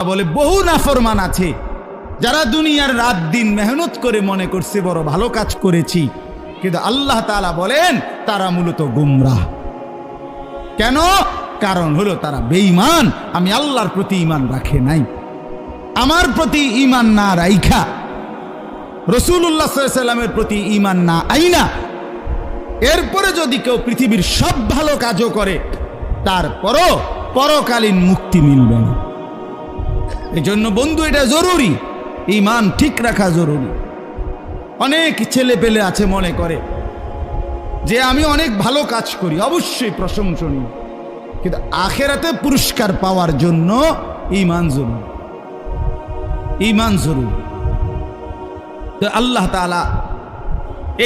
বলে বহু নাফরমান আছে যারা দুনিয়ার রাত দিন মেহনত করে মনে করছে বড় ভালো কাজ করেছি, কিন্তু আল্লাহ তাআলা বলেন তারা মূলত গুমরাহ। কেন? কারণ হলো তারা বেঈমান, আমি আল্লাহর প্রতি ঈমান রাখে নাই। আমার প্রতি ঈমান না রাইখা রাসূলুল্লাহ সাল্লাল্লাহু আলাইহি ওয়াসাল্লামের প্রতি ঈমান না আইনা এরপরে যদি কেউ পৃথিবীর সব ভালো কাজও করে তারপরও পরকালীন মুক্তি মিলবে না। এই জন্য বন্ধু, এটা জরুরি, ঈমান ঠিক রাখা জরুরি। অনেক ছেলে পেলে আছে মনে করে যে আমি অনেক ভালো কাজ করি, অবশ্যই প্রশংসনীয়, কিন্তু আখিরাতে পুরস্কার পাওয়ার জন্য ঈমান জরুরি, ঈমান জরুরি। তো আল্লাহ তাআলা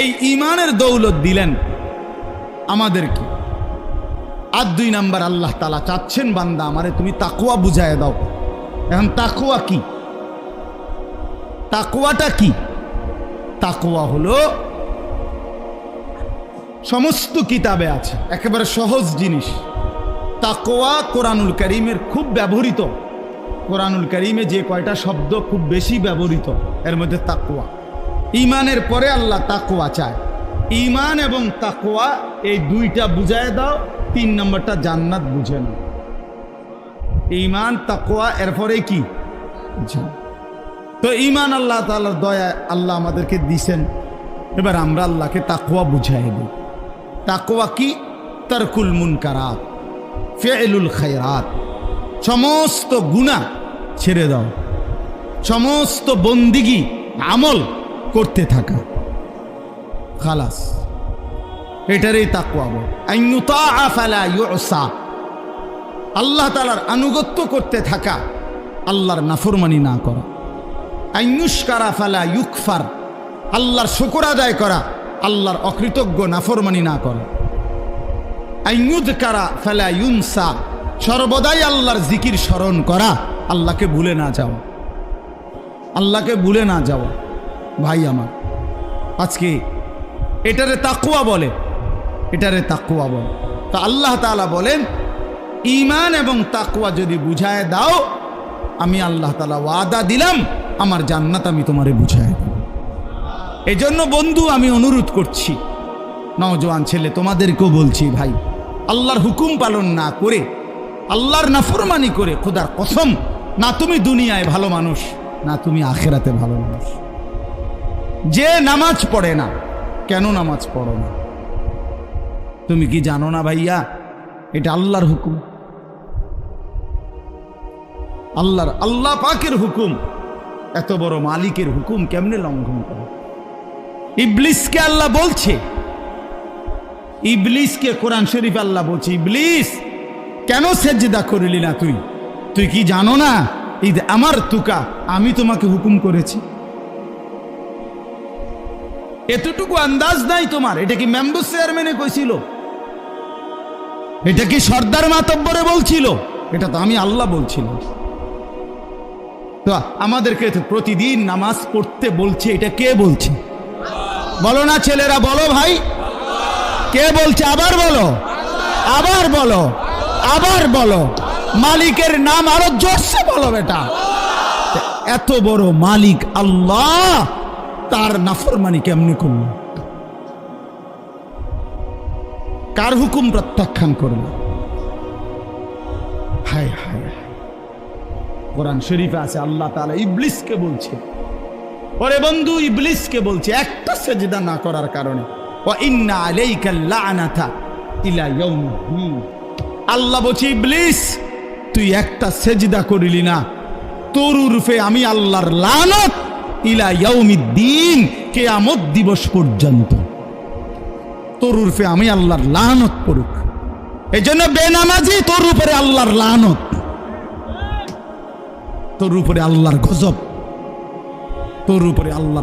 এই ঈমানের দৌলত দিলেন আমাদেরকে। আর 2 নাম্বার, আল্লাহ তাআলা চাচ্ছেন বান্দা আমারে তুমি তাকওয়া বুঝায় দাও। এখন তাকওয়া কি? তাকওয়াটা কি? তাকওয়া হলো সমস্ত কিতাবে আছে, একেবারে সহজ জিনিস। তাকওয়া কোরআনুল কারীমের খুব ব্যবহৃত, কোরআনুল কারীমে যে কয়টা শব্দ খুব বেশি ব্যবহৃত এর মধ্যে তাকওয়া। ঈমানের পরে আল্লাহ তাকওয়া চায়। ঈমান এবং তাকওয়া এই দুইটা বুঝায় দাও, 3 নম্বরটা জান্নাত বুঝে নাও। ঈমান, তাকওয়া, এরপরে কি? তো ঈমান আল্লাহ তাআলার দয়া আল্লাহ আমাদেরকে দিয়েছেন, এবার আমরা আল্লাহকে তাকওয়া বুঝাই দিই। তাকওয়া কি? তারকুল মুনকারাত, ফি'লুল খায়রাত, সমস্ত গুনাহ ছেড়ে দাও, সমস্ত বন্দিগি আমল করতে থাকা, খালাস, এটারই তাকওয়া বলে। আইয়ুতাআ ফালা ইউসা, আল্লাহ তাআলার আনুগত্য করতে থাকা, আল্লাহর নাফরমানি না করা। আইয়ুশকারা ফালা ইউকফার, আল্লাহর শুকর আদায় করা, আল্লাহর অকৃতজ্ঞ নাফরমানি না করা। আইয়ুযকারা ফালা ইউনসা, সর্বদাই আল্লাহর জিকির স্মরণ করা, আল্লাহকে ভুলে না যাওয়া, আল্লাহকে ভুলে না যাওয়া। ভাই আমার, আজকে এটারে তাকওয়া বলে, এটারে তাকওয়া বলে। তো আল্লাহ তাআলা বলেন ঈমান এবং তাকওয়া যদি বুঝায় দাও, আমি আল্লাহ তাআলা ওয়াদা দিলাম আমার জান্নাত আমি তোমারে বুঝায় দেব। এই জন্য বন্ধু, আমি অনুরোধ করছি, নওজোয়ান ছেলে তোমাদেরকেও বলছি, ভাই, আল্লাহর হুকুম পালন না করে, আল্লাহর নাফরমানি করে, খোদার কসম, না তুমি দুনিয়ায় ভালো মানুষ, না তুমি আখিরাতে ভালো মানুষ। যে নামাজ পড়ে না, কেন নামাজ পড়ো না? তুমি কি জানো না ভাইয়া, এটা আল্লাহর হুকুম, আল্লাহ পাকের হুকুম। এত বড় মালিকের হুকুম কেমনে লঙ্ঘন করে? ইবলিসকে আল্লাহ বলছে, ইবলিসকে কোরআন শরীফ আল্লাহ বলছে, ইবলিস কেন সেজদা করলি না তুই? তুই কি জানো না ঈদ আমার তুকা, আমি তোমাকে হুকুম করেছি? এতটুকু আন্দাজ নাই তোমার? এটা কি মেম্বার চেয়ারম্যানে কইছিল? এটা কি সর্দার মাতব্বরে বলছিল? এটা তো আমি আল্লাহ বলছিলাম। তো আমাদেরকে প্রতিদিন নামাজ পড়তে বলছে, এটা কে বলছে? বলো না ছেলেরা, বলো ভাই, কে বলছে? আবার বলো, আবার বলো, আবার বলো। মালিকের নাম আরো জোরসে বলো বেটা। এত বড় মালিক আল্লাহ, তার নাফরমানি কেমনে করল? কার হুকুম প্রত্যাখ্যান করল? হায় হায়, কোরআন শরীফে আছে আল্লাহ তাআলা ইবলিসকে বলছে, ওরে বন্ধু, ইবলিসকে বলছে একটা সেজদা না করার কারণে, ওয়া ইন্না আলাইকাল লা'নাতা ইলা ইয়াউমিদ্দিন। আল্লাহ বলছে, ইবলিস তুই একটা সেজদা করিলি না, তোর উপরে আমি আল্লাহর লানত ইলা ইয়াউমিদ্দিন, কিয়ামত দিবস পর্যন্ত তোর উপরে আমি আল্লাহর লানত পড়ুক। এজন্য বেনামাজি তোর উপরে আল্লাহর লানত, তোর উপরে আল্লাহর গজব, তোর উপরে আল্লাহ